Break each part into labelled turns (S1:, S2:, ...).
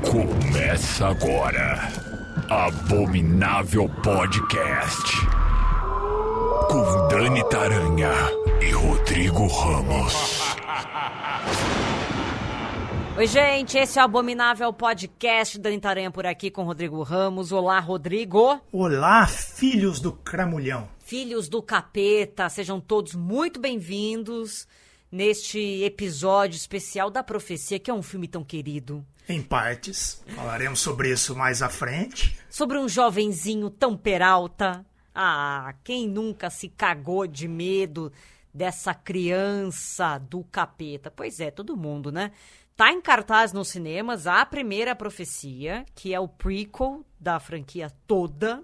S1: Começa agora, Abominável Podcast, com Dani Taranha e Rodrigo Ramos.
S2: Oi, gente, esse é o Abominável Podcast, Dani Taranha por aqui com Rodrigo Ramos. Olá, Rodrigo.
S3: Olá, filhos do cramulhão.
S2: Filhos do capeta, sejam todos muito bem-vindos neste episódio especial da Profecia, que é um filme tão querido.
S3: Em partes, falaremos sobre isso mais à frente.
S2: Sobre um jovenzinho tão peralta. Ah, quem nunca se cagou de medo dessa criança do capeta? Pois é, todo mundo, né? Tá em cartaz nos cinemas a primeira Profecia, que é o prequel da franquia toda,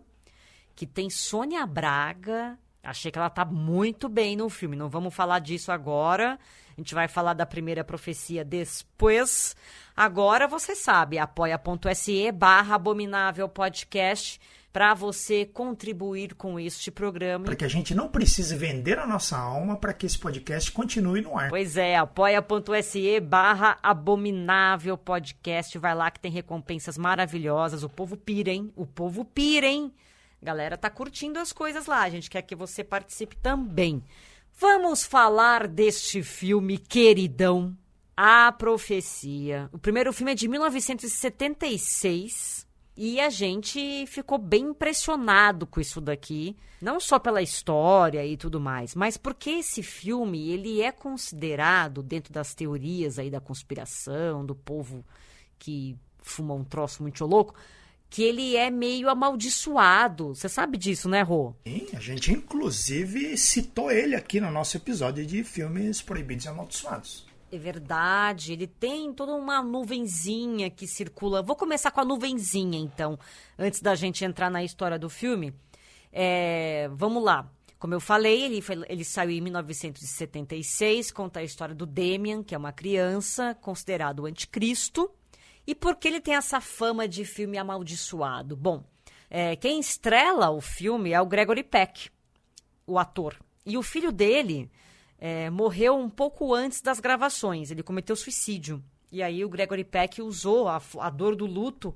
S2: que tem Sônia Braga. Achei que ela tá muito bem no filme. Não vamos falar disso agora. A gente vai falar da primeira Profecia depois. Agora você sabe, apoia.se/Abominável Podcast para você contribuir com este programa.
S3: Para que a gente não precise vender a nossa alma para que esse podcast continue no ar.
S2: Pois é, apoia.se/Abominável Podcast. Vai lá que tem recompensas maravilhosas. O povo pira, hein? O povo pira, hein? Galera tá curtindo as coisas lá. A gente quer que você participe também. Vamos falar deste filme queridão, A Profecia. O primeiro filme é de 1976 e a gente ficou bem impressionado com isso daqui. Não só pela história e tudo mais, mas porque esse filme ele é considerado, dentro das teorias aí da conspiração, do povo que fuma um troço muito louco, que ele é meio amaldiçoado. Você sabe disso, né, Rô?
S3: Sim, a gente inclusive citou ele aqui no nosso episódio de filmes proibidos e amaldiçoados.
S2: É verdade, ele tem toda uma nuvenzinha que circula. Vou começar com a nuvenzinha, então, antes da gente entrar na história do filme. Vamos lá. Como eu falei, ele saiu em 1976, conta a história do Damien, que é uma criança, considerado o anticristo. E por que ele tem essa fama de filme amaldiçoado? Bom, quem estrela o filme é o Gregory Peck, o ator. E o filho dele morreu um pouco antes das gravações. Ele cometeu suicídio. E aí o Gregory Peck usou a dor do luto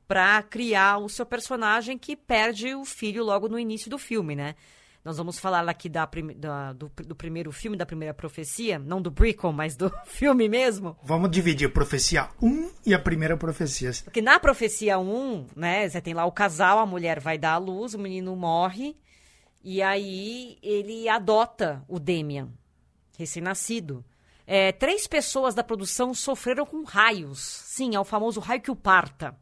S2: para criar o seu personagem que perde o filho logo no início do filme, né? Nós vamos falar aqui do primeiro filme, da primeira Profecia. Não do prequel, mas do filme mesmo.
S3: Vamos dividir a Profecia 1 e a primeira Profecia.
S2: Porque na Profecia 1, né, você tem lá o casal, a mulher vai dar à luz, o menino morre. E aí ele adota o Damien, recém-nascido. 3 pessoas da produção sofreram com raios. Sim, é o famoso raio que o parta.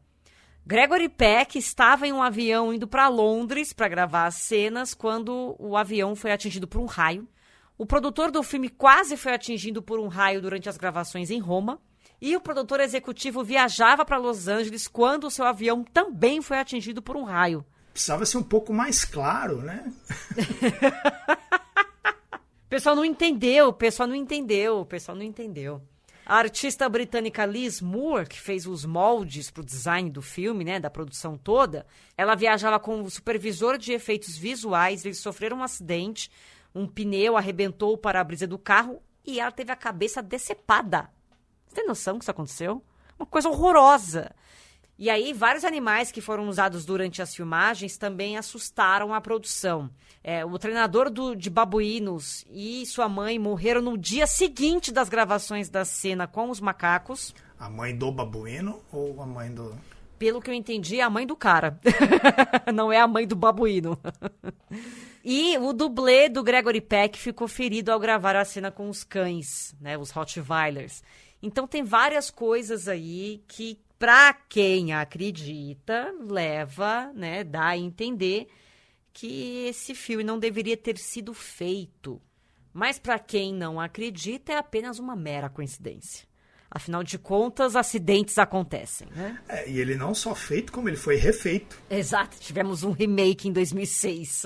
S2: Gregory Peck estava em um avião indo para Londres para gravar as cenas quando o avião foi atingido por um raio. O produtor do filme quase foi atingido por um raio durante as gravações em Roma. E o produtor executivo viajava para Los Angeles quando o seu avião também foi atingido por um raio.
S3: Precisava ser um pouco mais claro, né?
S2: O pessoal não entendeu. A artista britânica Liz Moore, que fez os moldes para o design do filme, né, da produção toda, ela viajava com o supervisor de efeitos visuais, eles sofreram um acidente, um pneu arrebentou o para-brisa do carro e ela teve a cabeça decepada. Você tem noção que isso aconteceu? Uma coisa horrorosa. E aí, vários animais que foram usados durante as filmagens também assustaram a produção. O treinador de babuínos e sua mãe morreram no dia seguinte das gravações da cena com os macacos.
S3: A mãe do babuíno ou a mãe do...
S2: Pelo que eu entendi, é a mãe do cara. Não é a mãe do babuíno. E o dublê do Gregory Peck ficou ferido ao gravar a cena com os cães, né, os Rottweilers. Então tem várias coisas aí que, para quem acredita, leva, né, dá a entender que esse filme não deveria ter sido feito. Mas para quem não acredita, é apenas uma mera coincidência. Afinal de contas, acidentes acontecem, né?
S3: E ele não só feito, como ele foi refeito.
S2: Exato, tivemos um remake em 2006.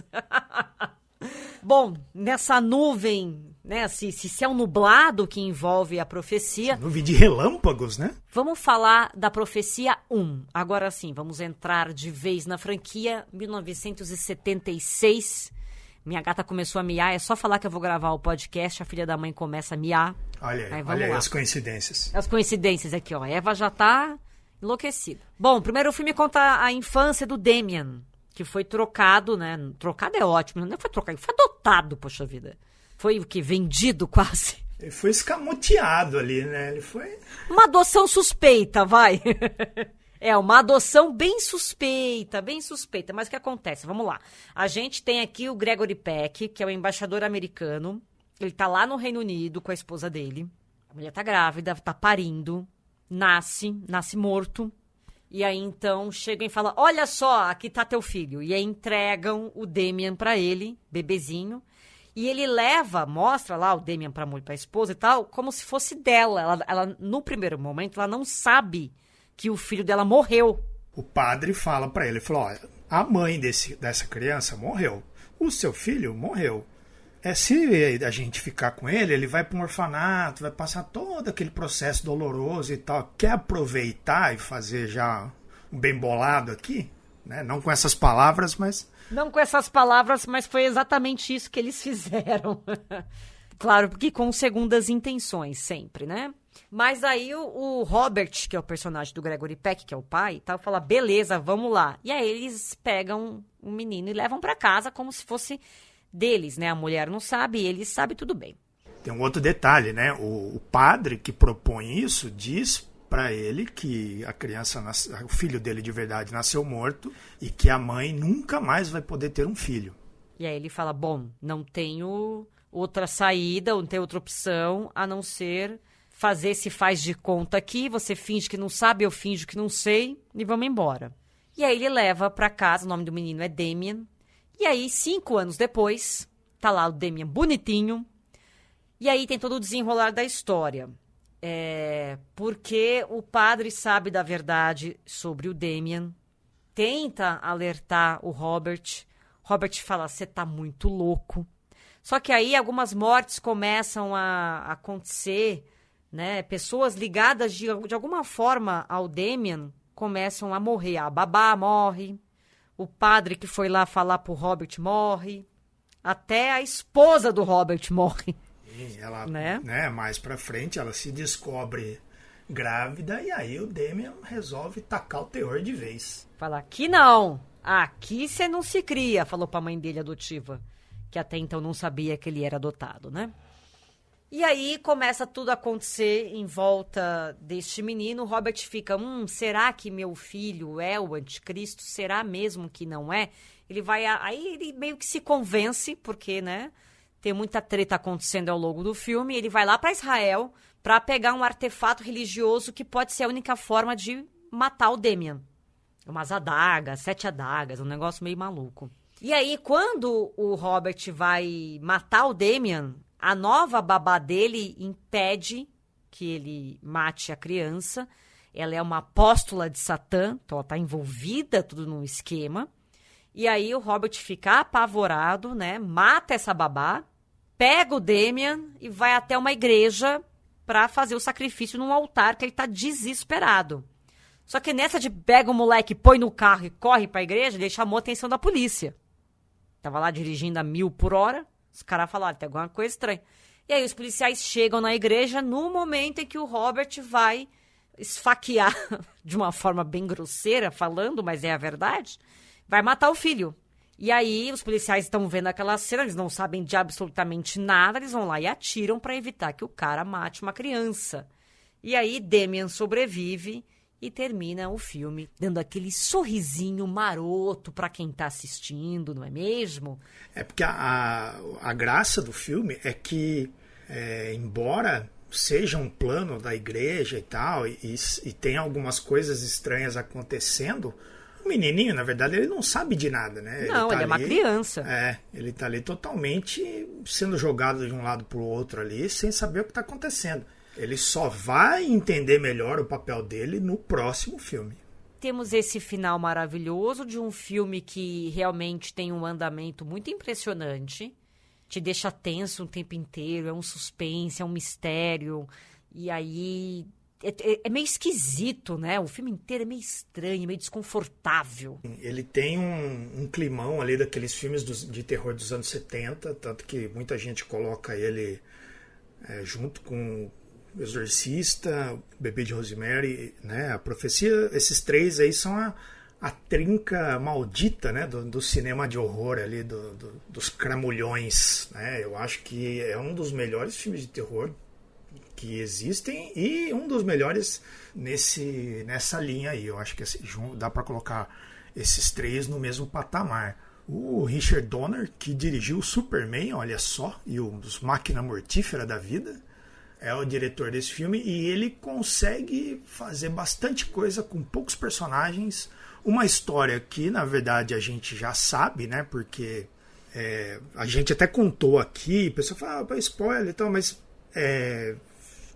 S2: Bom, nessa nuvem, né, se é um nublado que envolve a profecia...
S3: Nuvem de relâmpagos, né?
S2: Vamos falar da Profecia 1. Agora sim, vamos entrar de vez na franquia 1976, Minha gata começou a miar, é só falar que eu vou gravar o podcast, a filha da mãe começa a miar.
S3: Olha aí as coincidências.
S2: As coincidências aqui, ó. A Eva já tá enlouquecida. Bom, primeiro o filme conta a infância do Damien, que foi trocado, né? Trocado é ótimo, não foi trocado, foi adotado, poxa vida. Foi o que? Vendido quase.
S3: Ele foi escamoteado ali, né? Ele foi...
S2: Uma adoção suspeita, vai. É, uma adoção bem suspeita. Mas o que acontece? Vamos lá. A gente tem aqui o Gregory Peck, que é o embaixador americano. Ele tá lá no Reino Unido com a esposa dele. A mulher tá grávida, tá parindo. Nasce morto. E aí, então, chegam e falam, olha só, aqui tá teu filho. E aí entregam o Damien pra ele, bebezinho. E ele mostra lá o Damien pra esposa e tal, como se fosse dela. Ela, no primeiro momento, ela não sabe que o filho dela morreu.
S3: O padre fala pra ele, falou, olha, a mãe dessa criança morreu. O seu filho morreu. Se a gente ficar com ele, ele vai para um orfanato, vai passar todo aquele processo doloroso e tal. Quer aproveitar e fazer já um bem bolado aqui? Né? Não com essas palavras, mas...
S2: Não com essas palavras, mas foi exatamente isso que eles fizeram. Claro, porque com segundas intenções, sempre, né? Mas aí o Robert, que é o personagem do Gregory Peck, que é o pai, tá, fala, beleza, vamos lá. E aí eles pegam o menino e levam para casa como se fosse deles, né? A mulher não sabe, ele sabe, tudo bem.
S3: Tem um outro detalhe, né? O padre que propõe isso diz para ele que a criança, o filho dele de verdade nasceu morto e que a mãe nunca mais vai poder ter um filho.
S2: E aí ele fala, bom, não tenho outra saída, não tenho outra opção a não ser fazer esse faz de conta aqui, você finge que não sabe, eu finjo que não sei e vamos embora. E aí ele leva para casa, o nome do menino é Damien. E aí, 5 anos depois, tá lá o Damien bonitinho. E aí tem todo o desenrolar da história. Porque o padre sabe da verdade sobre o Damien, tenta alertar o Robert. Robert fala, você tá muito louco. Só que aí algumas mortes começam a acontecer, né? Pessoas ligadas de alguma forma ao Damien começam a morrer. A babá morre, o padre que foi lá falar pro Robert morre, até a esposa do Robert morre.
S3: E ela,
S2: né?
S3: Mais pra frente, ela se descobre grávida e aí o Damien resolve tacar o terror de vez.
S2: Fala, aqui não, aqui você não se cria, falou pra mãe dele adotiva, que até então não sabia que ele era adotado, né? E aí começa tudo a acontecer em volta deste menino. O Robert fica, será que meu filho é o anticristo? Será mesmo que não é? Aí ele meio que se convence, porque, né, tem muita treta acontecendo ao longo do filme. Ele vai lá para Israel para pegar um artefato religioso que pode ser a única forma de matar o Damien. Umas adagas, 7 adagas, um negócio meio maluco. E aí, quando o Robert vai matar o Damien, a nova babá dele impede que ele mate a criança. Ela é uma apóstola de Satã, então ela está envolvida tudo num esquema. E aí o Robert fica apavorado, né? Mata essa babá, pega o Damien e vai até uma igreja para fazer o sacrifício num altar, que ele está desesperado. Só que nessa de pega o moleque, põe no carro e corre para a igreja, ele chamou a atenção da polícia. Tava lá dirigindo a 1000 por hora. Os caras falaram, tem alguma coisa estranha. E aí os policiais chegam na igreja no momento em que o Robert vai esfaquear, de uma forma bem grosseira, falando, mas é a verdade, vai matar o filho. E aí os policiais estão vendo aquela cena, eles não sabem de absolutamente nada, eles vão lá e atiram para evitar que o cara mate uma criança. E aí Damien sobrevive e termina o filme dando aquele sorrisinho maroto para quem tá assistindo, não é mesmo?
S3: É porque a graça do filme é que, embora seja um plano da igreja e tal, e tem algumas coisas estranhas acontecendo, o menininho, na verdade, ele não sabe de nada, né?
S2: Não, ele é uma criança.
S3: Ele tá ali totalmente sendo jogado de um lado pro outro ali, sem saber o que tá acontecendo. Ele só vai entender melhor o papel dele no próximo filme.
S2: Temos esse final maravilhoso de um filme que realmente tem um andamento muito impressionante. Te deixa tenso o tempo inteiro, é um suspense, é um mistério. E aí é meio esquisito, né? O filme inteiro é meio estranho, meio desconfortável.
S3: Ele tem um climão ali daqueles filmes de terror dos anos 70, tanto que muita gente coloca ele junto com O Exorcista, O Bebê de Rosemary, né? A Profecia. Esses três aí são a trinca maldita, né? do cinema de horror ali, dos cramulhões, né? Eu acho que é um dos melhores filmes de terror que existem e um dos melhores nessa linha aí. Eu acho que dá para colocar esses três no mesmo patamar. O Richard Donner, que dirigiu o Superman, olha só, e os Máquina Mortífera da vida, é o diretor desse filme, e ele consegue fazer bastante coisa com poucos personagens, uma história que na verdade a gente já sabe, né? Porque a gente até contou aqui, a pessoa fala, spoiler e tal, mas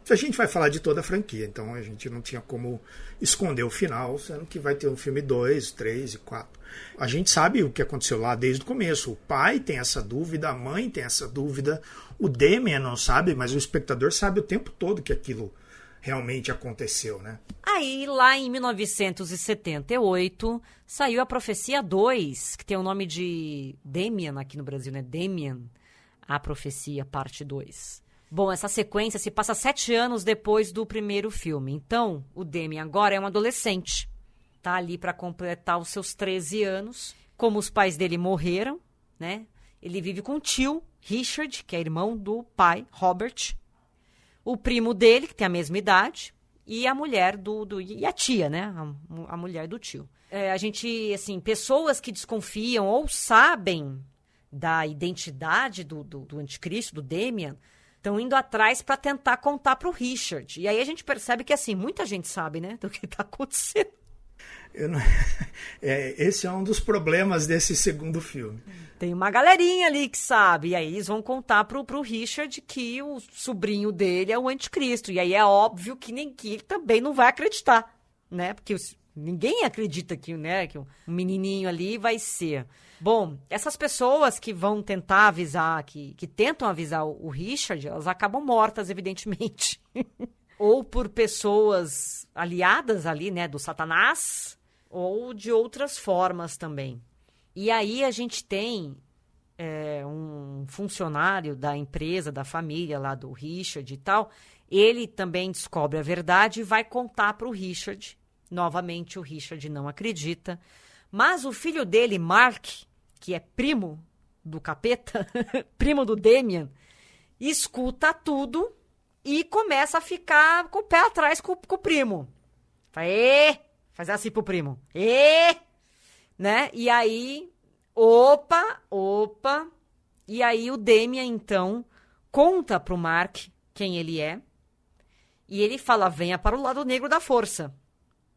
S3: a gente vai falar de toda a franquia, então a gente não tinha como esconder o final, sendo que vai ter um filme 2, 3 e 4. A gente sabe o que aconteceu lá desde o começo. O pai tem essa dúvida, a mãe tem essa dúvida, o Damien não sabe, mas o espectador sabe o tempo todo que aquilo realmente aconteceu, né?
S2: Aí, lá em 1978, saiu a Profecia 2, que tem o nome de Damien aqui no Brasil, né? Damien, a Profecia, parte 2. Bom, essa sequência se passa 7 anos depois do primeiro filme. Então, o Damien agora é um adolescente. Tá ali para completar os seus 13 anos. Como os pais dele morreram, né? Ele vive com o tio, Richard, que é irmão do pai, Robert. O primo dele, que tem a mesma idade. E a mulher e a tia, né? A mulher do tio. A gente, assim, pessoas que desconfiam ou sabem da identidade do anticristo, do Damien, estão indo atrás para tentar contar para o Richard. E aí a gente percebe que, assim, muita gente sabe, né, do que está acontecendo.
S3: Esse é um dos problemas desse segundo filme.
S2: Tem uma galerinha ali que sabe. E aí eles vão contar pro Richard que o sobrinho dele é o anticristo. E aí é óbvio que ele também não vai acreditar, né? Porque ninguém acredita que um menininho ali vai ser. Bom, essas pessoas que vão tentar avisar, que tentam avisar o Richard, elas acabam mortas, evidentemente. Ou por pessoas aliadas ali, né, do Satanás, ou de outras formas também. E aí a gente tem um funcionário da empresa, da família lá do Richard e tal. Ele também descobre a verdade e vai contar para o Richard. Novamente, o Richard não acredita. Mas o filho dele, Mark, que é primo do capeta, primo do Damien, escuta tudo e começa a ficar com o pé atrás com o primo. Faz assim pro primo. Né? E aí, opa. E aí o Damien, então, conta pro Mark quem ele é. E ele fala, venha para o lado negro da força.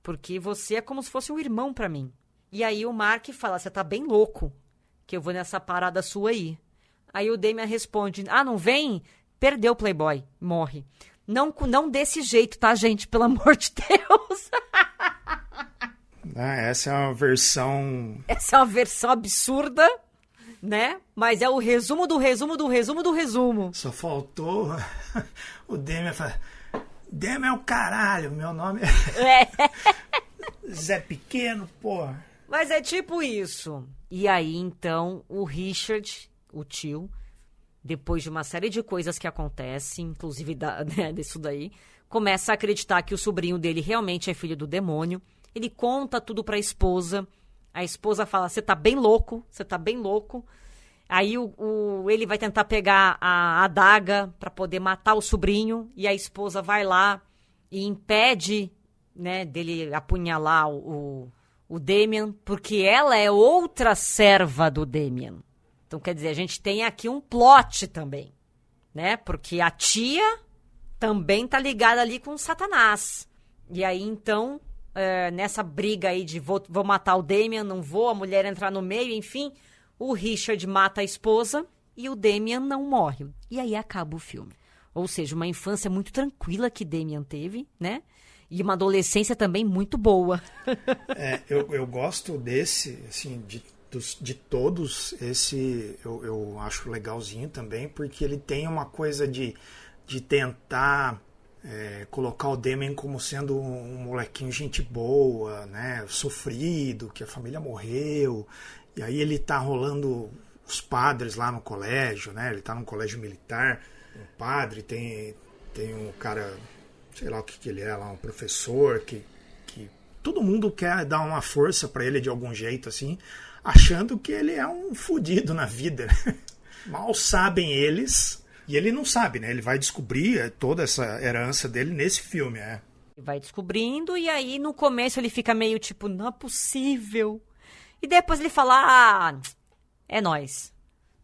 S2: Porque você é como se fosse um irmão pra mim. E aí o Mark fala, você tá bem louco que eu vou nessa parada sua aí. Aí o Damien responde, não vem? Perdeu o Playboy, morre. Não desse jeito, tá, gente? Pelo amor de Deus.
S3: Essa é uma versão...
S2: Essa é uma versão absurda, né? Mas é o resumo do resumo do resumo do resumo.
S3: Só faltou o Damien falar, Damien é o caralho, meu nome Zé Pequeno, porra.
S2: Mas é tipo isso. E aí, então, o Richard, o tio, depois de uma série de coisas que acontecem, inclusive disso daí, começa a acreditar que o sobrinho dele realmente é filho do demônio. Ele conta tudo pra esposa. A esposa fala, você tá bem louco. Aí ele vai tentar pegar a adaga pra poder matar o sobrinho. E a esposa vai lá e impede, né, dele apunhalar o Damien, porque ela é outra serva do Damien. Então, quer dizer, a gente tem aqui um plot também, né? Porque a tia também tá ligada ali com o Satanás. E aí, então, nessa briga aí de vou matar o Damien, não vou, a mulher entrar no meio, enfim, o Richard mata a esposa e o Damien não morre. E aí acaba o filme. Ou seja, uma infância muito tranquila que Damien teve, né? E uma adolescência também muito boa.
S3: Eu gosto desse, assim, de todos, esse eu acho legalzinho também, porque ele tem uma coisa de tentar colocar o Damien como sendo um molequinho gente boa, né, sofrido, que a família morreu, e aí ele tá rolando os padres lá no colégio, né, ele tá num colégio militar, um padre, tem um cara, sei lá o que ele é lá, um professor, que todo mundo quer dar uma força pra ele de algum jeito, assim, achando que ele é um fudido na vida, né? Mal sabem eles... E ele não sabe, né? Ele vai descobrir toda essa herança dele nesse filme,
S2: Vai descobrindo e aí no começo ele fica meio tipo, não é possível. E depois ele fala, é nóis.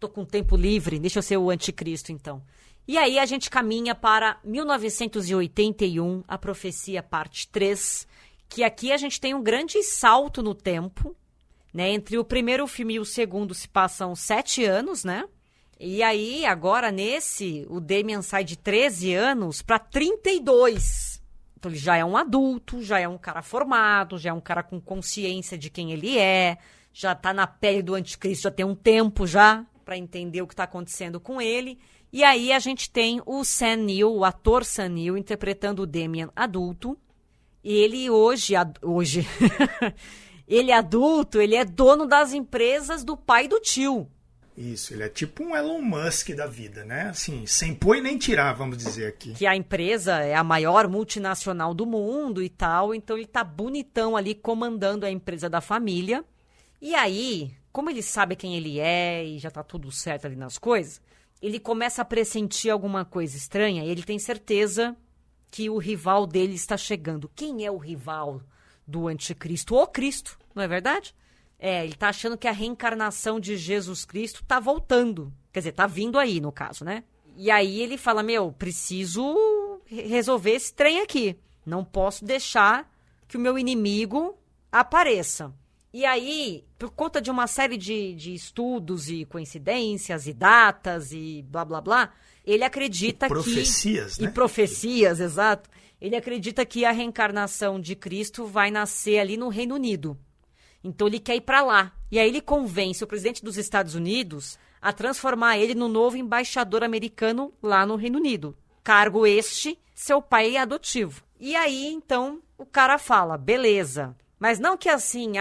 S2: Tô com tempo livre, deixa eu ser o anticristo então. E aí a gente caminha para 1981, a Profecia parte 3, que aqui a gente tem um grande salto no tempo, né? Entre o primeiro filme e o segundo se passam 7 anos, né? E aí, agora, o Damien sai de 13 anos para 32. Então, ele já é um adulto, já é um cara formado, já é um cara com consciência de quem ele é, já tá na pele do anticristo, já tem um tempo já para entender o que tá acontecendo com ele. E aí, a gente tem o Sam Neill, o ator Sam Neill, interpretando o Damien adulto. E ele hoje ele adulto, ele é dono das empresas do pai e do tio.
S3: Isso, ele é tipo um Elon Musk da vida, né? Assim, sem pôr e nem tirar, vamos dizer aqui.
S2: Que a empresa é a maior multinacional do mundo e tal, então ele tá bonitão ali comandando a empresa da família. E aí, como ele sabe quem ele é e já tá tudo certo ali nas coisas, ele começa a pressentir alguma coisa estranha e ele tem certeza que o rival dele está chegando. Quem é o rival do anticristo? O Cristo, não é verdade? Ele tá achando que a reencarnação de Jesus Cristo tá voltando. Quer dizer, tá vindo aí, no caso, né? E aí ele fala, preciso resolver esse trem aqui. Não posso deixar que o meu inimigo apareça. E aí, por conta de uma série de estudos e coincidências e datas e blá, blá, blá, ele acredita
S3: profecias, né?
S2: E profecias, exato. Ele acredita que a reencarnação de Cristo vai nascer ali no Reino Unido. Então ele quer ir para lá. E aí ele convence o presidente dos Estados Unidos a transformar ele no novo embaixador americano lá no Reino Unido. Cargo este, seu pai é adotivo. E aí, então, o cara fala, beleza. Mas não que assim,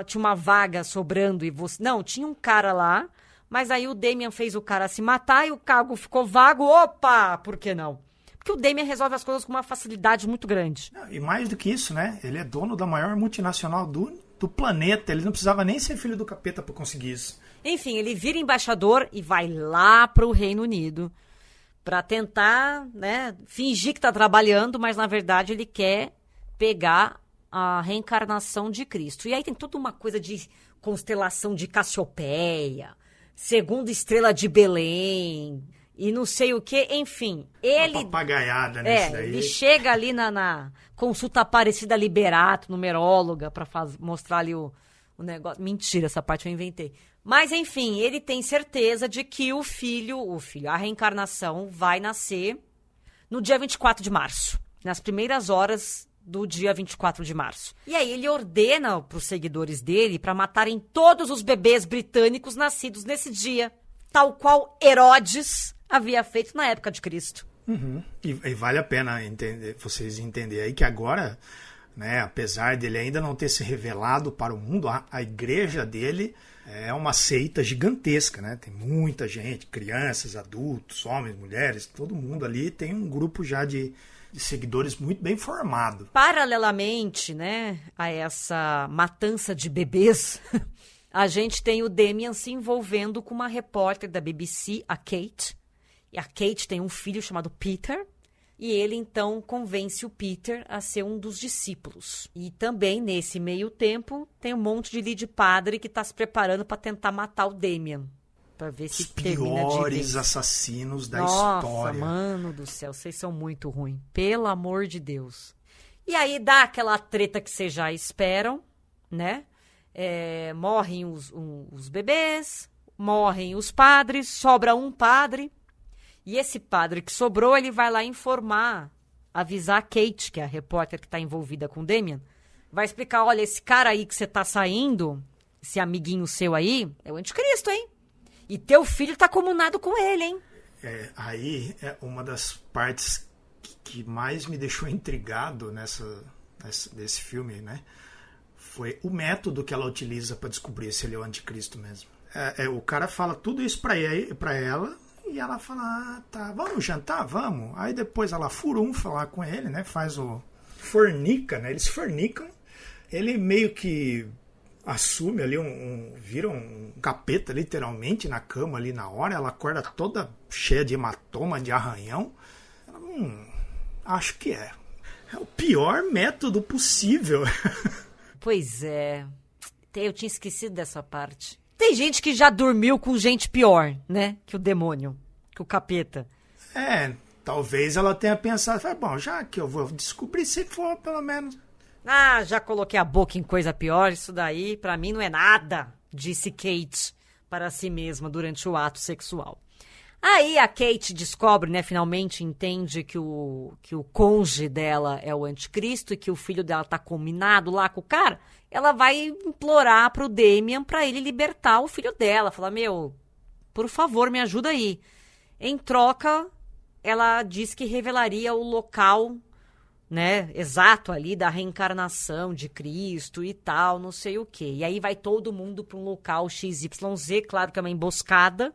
S2: tinha uma vaga sobrando e você... Não, tinha um cara lá, mas aí o Damien fez o cara se matar e o cargo ficou vago. Opa, por que não? Porque o Damien resolve as coisas com uma facilidade muito grande.
S3: E mais do que isso, né? Ele é dono da maior multinacional do planeta. Ele não precisava nem ser filho do capeta para conseguir isso.
S2: Enfim, ele vira embaixador e vai lá pro Reino Unido para tentar, né, fingir que tá trabalhando, mas na verdade ele quer pegar a reencarnação de Cristo. E aí tem toda uma coisa de constelação de Cassiopeia, segunda estrela de Belém... E não sei o que, enfim. Ele.
S3: Uma papagaiada nesse daí.
S2: Ele chega ali na consulta Aparecida Liberato, numeróloga, pra mostrar ali o negócio. Mentira, essa parte eu inventei. Mas, enfim, ele tem certeza de que a reencarnação vai nascer no dia 24 de março. Nas primeiras horas do dia 24 de março. E aí ele ordena pros seguidores dele pra matarem todos os bebês britânicos nascidos nesse dia. Tal qual Herodes havia feito na época de Cristo.
S3: Uhum. E vale a pena vocês entenderem aí que agora, né, apesar dele ainda não ter se revelado para o mundo, a igreja dele é uma seita gigantesca, né? Tem muita gente, crianças, adultos, homens, mulheres, todo mundo ali tem um grupo já de seguidores muito bem formado.
S2: Paralelamente, né, a essa matança de bebês, a gente tem o Damien se envolvendo com uma repórter da BBC, a Kate. E a Kate tem um filho chamado Peter. E ele, então, convence o Peter a ser um dos discípulos. E também, nesse meio tempo, tem um monte de padre que está se preparando para tentar matar o Damien. Para ver se termina de ver.
S3: Os piores assassinos da
S2: história.
S3: história.
S2: Nossa, mano do céu, vocês são muito ruins. Pelo amor de Deus. E aí dá aquela treta que vocês já esperam, né? Morrem os bebês, morrem os padres, sobra um padre. E esse padre que sobrou, ele vai lá avisar a Kate, que é a repórter que está envolvida com o Damien. Vai explicar, olha, esse cara aí que você tá saindo, esse amiguinho seu aí, é o anticristo, hein? E teu filho tá comunado com ele, hein?
S3: Aí é uma das partes que mais me deixou intrigado desse filme, né? Foi o método que ela utiliza para descobrir se ele é o anticristo mesmo. O cara fala tudo isso para ela e ela fala, tá, vamos jantar? Vamos. Aí depois ela furunfa lá com ele, né? Fornica, né? Eles fornicam. Ele meio que assume ali vira um capeta literalmente na cama ali na hora. Ela acorda toda cheia de hematoma, de arranhão. Ela, acho que é o pior método possível.
S2: Pois é. Eu tinha esquecido dessa parte. Tem gente que já dormiu com gente pior, né? Que o demônio, que o capeta.
S3: Talvez ela tenha pensado, bom, já que eu vou descobrir, se for pelo menos...
S2: Já coloquei a boca em coisa pior, isso daí pra mim não é nada, disse Kate para si mesma durante o ato sexual. Aí a Kate descobre, né, finalmente entende que o cônjuge dela é o anticristo e que o filho dela tá combinado lá com o cara. Ela vai implorar pro Damian pra ele libertar o filho dela. Falar, por favor, me ajuda aí. Em troca, ela diz que revelaria o local, né, exato ali da reencarnação de Cristo e tal, não sei o quê. E aí vai todo mundo pra um local XYZ, claro que é uma emboscada.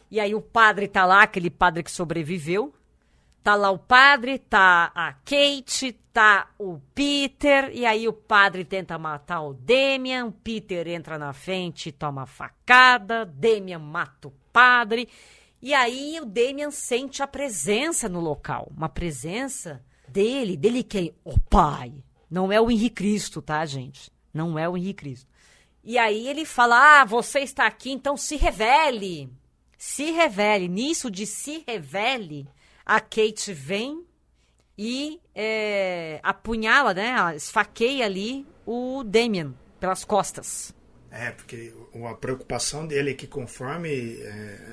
S2: E aí o padre tá lá, aquele padre que sobreviveu. Tá lá o padre, tá a Kate, tá o Peter. E aí o padre tenta matar o Damian. O Peter entra na frente e toma facada. Damian mata o padre. E aí o Damian sente a presença no local. Uma presença dele quem? O pai. Não é o Henrique Cristo, tá, gente? Não é o Henrique Cristo. E aí ele fala, você está aqui, então se revele. Se revele. Nisso de se revele, a Kate vem e apunhala, né? Esfaqueia ali o Damian pelas costas.
S3: Porque a preocupação dele é que conforme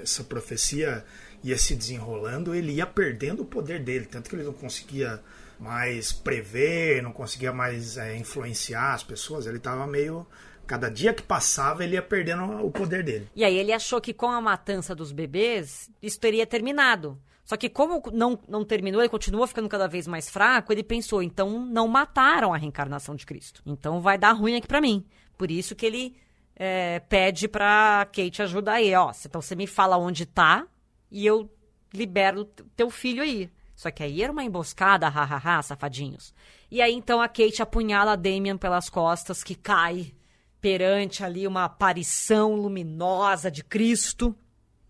S3: essa profecia ia se desenrolando, ele ia perdendo o poder dele. Tanto que ele não conseguia mais prever, não conseguia mais influenciar as pessoas. Ele estava meio... Cada dia que passava, ele ia perdendo o poder dele.
S2: E aí ele achou que com a matança dos bebês, isso teria terminado. Só que como não terminou, ele continuou ficando cada vez mais fraco, ele pensou, então não mataram a reencarnação de Cristo. Então vai dar ruim aqui pra mim. Por isso que ele pede pra Kate ajudar ele. Então você me fala onde tá e eu libero teu filho aí. Só que aí era uma emboscada, safadinhos. E aí então a Kate apunhala a Damian pelas costas, que cai perante ali uma aparição luminosa de Cristo.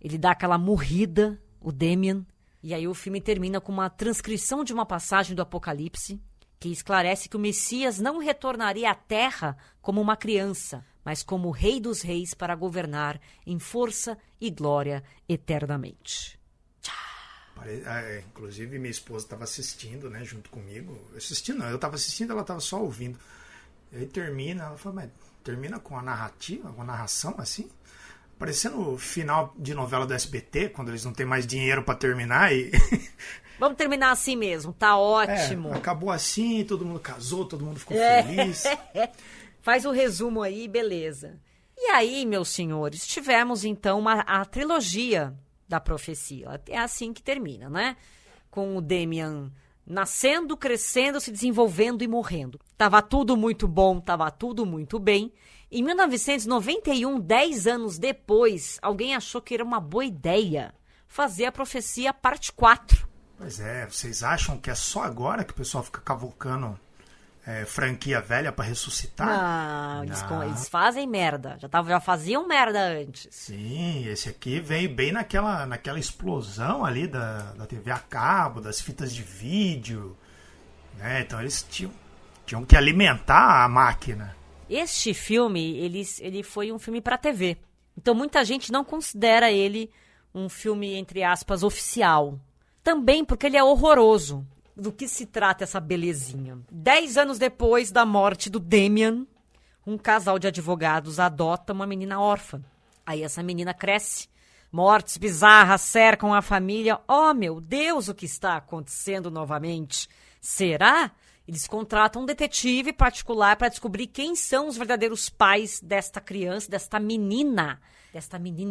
S2: Ele dá aquela morrida, o Damian. E aí o filme termina com uma transcrição de uma passagem do Apocalipse que esclarece que o Messias não retornaria à Terra como uma criança, mas como o Rei dos Reis para governar em força e glória eternamente.
S3: Inclusive minha esposa estava assistindo, né, junto comigo. Eu estava assistindo, ela estava só ouvindo. E aí termina, ela fala, mas termina com a narrativa, com a narração assim, parecendo o final de novela do SBT, quando eles não têm mais dinheiro para terminar e...
S2: Vamos terminar assim mesmo, tá ótimo.
S3: Acabou assim, todo mundo casou, todo mundo ficou feliz.
S2: Faz o resumo aí, beleza. E aí, meus senhores, tivemos então a trilogia da profecia. É assim que termina, né? Com o Damian nascendo, crescendo, se desenvolvendo e morrendo. Tava tudo muito bom, tava tudo muito bem. Em 1991, 10 anos depois, alguém achou que era uma boa ideia fazer a profecia parte 4.
S3: Pois é, vocês acham que é só agora que o pessoal fica cavucando franquia velha pra ressuscitar?
S2: Não, eles fazem merda. Já faziam merda antes.
S3: Sim, esse aqui veio bem naquela explosão ali da TV a cabo, das fitas de vídeo, né? Então eles tinham que alimentar a máquina.
S2: Este filme, ele foi um filme pra TV. Então muita gente não considera ele um filme, entre aspas, oficial. Também porque ele é horroroso. Do que se trata essa belezinha? 10 anos depois da morte do Damian, um casal de advogados adota uma menina órfã. Aí essa menina cresce. Mortes bizarras cercam a família. Oh, meu Deus, o que está acontecendo novamente? Será? Eles contratam um detetive particular para descobrir quem são os verdadeiros pais desta criança, desta menina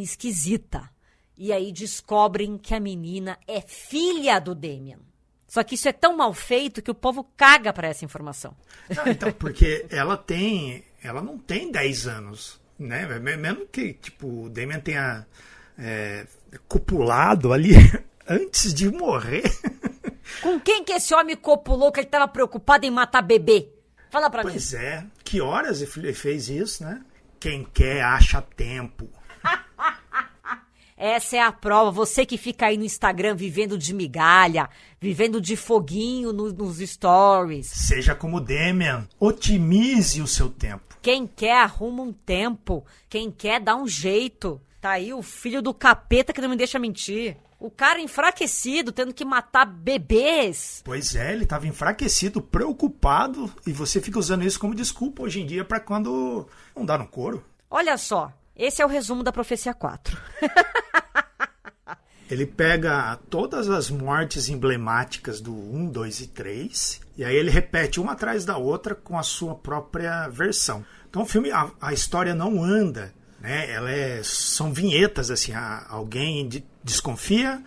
S2: esquisita. E aí descobrem que a menina é filha do Damian. Só que isso é tão mal feito que o povo caga pra essa informação.
S3: Não, então, porque ela não tem 10 anos, né? Mesmo que, tipo, o Damian tenha copulado ali antes de morrer.
S2: Com quem que esse homem copulou que ele tava preocupado em matar bebê? Fala pra mim.
S3: Pois é. Que horas ele fez isso, né? Quem quer, acha tempo.
S2: Essa é a prova. Você que fica aí no Instagram vivendo de migalha, vivendo de foguinho nos stories.
S3: Seja como Damian. Otimize o seu tempo.
S2: Quem quer, arruma um tempo. Quem quer, dá um jeito. Tá aí o filho do capeta que não me deixa mentir. O cara enfraquecido, tendo que matar bebês.
S3: Pois é, ele estava enfraquecido, preocupado, e você fica usando isso como desculpa hoje em dia para quando não dá no couro.
S2: Olha só, esse é o resumo da Profecia 4.
S3: Ele pega todas as mortes emblemáticas do 1, 2 e 3, e aí ele repete uma atrás da outra com a sua própria versão. Então o filme, a história não anda, né? São vinhetas, assim, alguém desconfia,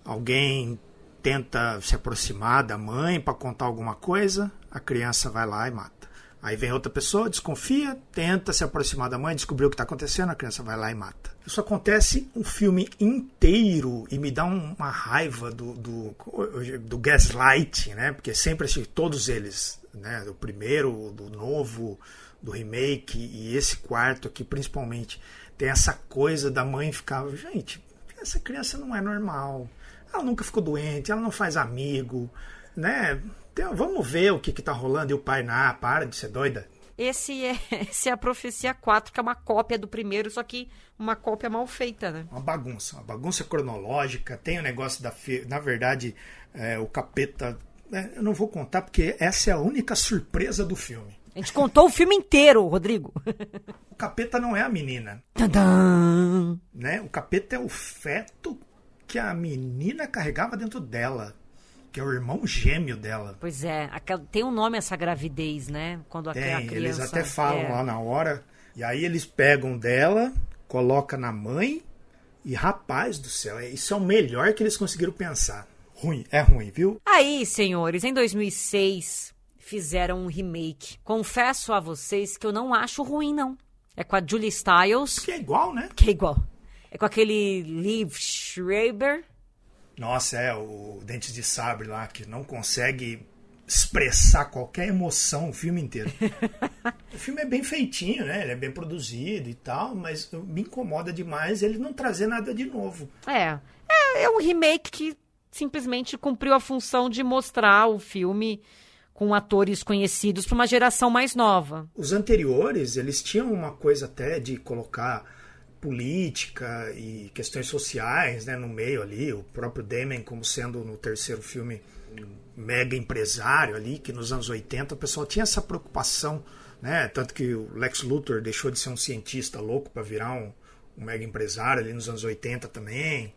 S3: alguém tenta se aproximar da mãe para contar alguma coisa, a criança vai lá e mata. Aí vem outra pessoa, desconfia, tenta se aproximar da mãe, descobriu o que está acontecendo, a criança vai lá e mata. Isso acontece um filme inteiro e me dá uma raiva do gaslighting, né? Porque sempre assim, todos eles, né? Do primeiro, do novo, do remake e esse quarto aqui principalmente, tem essa coisa da mãe ficar, gente, essa criança não é normal, ela nunca ficou doente, ela não faz amigo, né? Então, vamos ver o que tá rolando. E o pai, para de ser doida.
S2: Esse é a Profecia 4, que é uma cópia do primeiro, só que uma cópia mal feita, né?
S3: Uma bagunça cronológica. Tem o negócio na verdade, o capeta... eu não vou contar, porque essa é a única surpresa do filme.
S2: A gente contou o filme inteiro, Rodrigo.
S3: O capeta não é a menina.
S2: Tadã!
S3: Né? O capeta é o feto que a menina carregava dentro dela, que é o irmão gêmeo dela.
S2: Pois é, tem um nome essa gravidez, né? Quando a criança...
S3: Eles até falam lá na hora. E aí eles pegam dela, colocam na mãe e, rapaz do céu, isso é o melhor que eles conseguiram pensar. É ruim, viu?
S2: Aí, senhores, em 2006, fizeram um remake. Confesso a vocês que eu não acho ruim, não. É com a Julia Stiles.
S3: Que é igual, né?
S2: Que é igual. É com aquele Liev Schreiber.
S3: Nossa, o Dentes de Sabre lá, que não consegue expressar qualquer emoção o filme inteiro. O filme é bem feitinho, né? Ele é bem produzido e tal, mas me incomoda demais ele não trazer nada de novo.
S2: É um remake que simplesmente cumpriu a função de mostrar o filme com atores conhecidos para uma geração mais nova.
S3: Os anteriores, eles tinham uma coisa até de colocar política e questões sociais, né, no meio ali, o próprio Damian como sendo no terceiro filme um mega empresário ali, que nos anos 80 o pessoal tinha essa preocupação, né, tanto que o Lex Luthor deixou de ser um cientista louco para virar um mega empresário ali nos anos 80 também.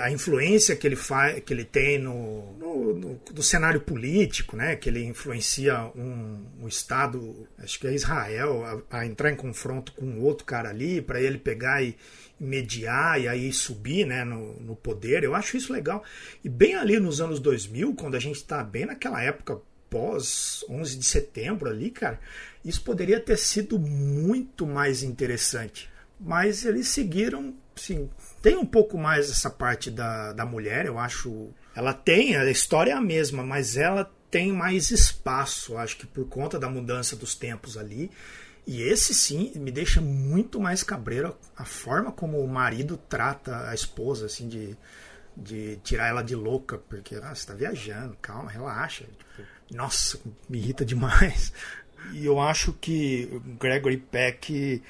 S3: A influência que ele tem no cenário político, né, que ele influencia um Estado, acho que é Israel, a entrar em confronto com outro cara ali, para ele pegar e mediar e aí subir, né, no poder. Eu acho isso legal. E bem ali nos anos 2000, quando a gente está bem naquela época pós 11 de setembro ali, cara, isso poderia ter sido muito mais interessante. Mas eles seguiram, sim. Tem um pouco mais essa parte da mulher, eu acho. Ela tem, a história é a mesma, mas ela tem mais espaço, acho que por conta da mudança dos tempos ali. E esse sim me deixa muito mais cabreiro a forma como o marido trata a esposa, assim, de tirar ela de louca, porque você tá viajando, calma, relaxa. Tipo, nossa, me irrita demais. E eu acho que o Gregory Peck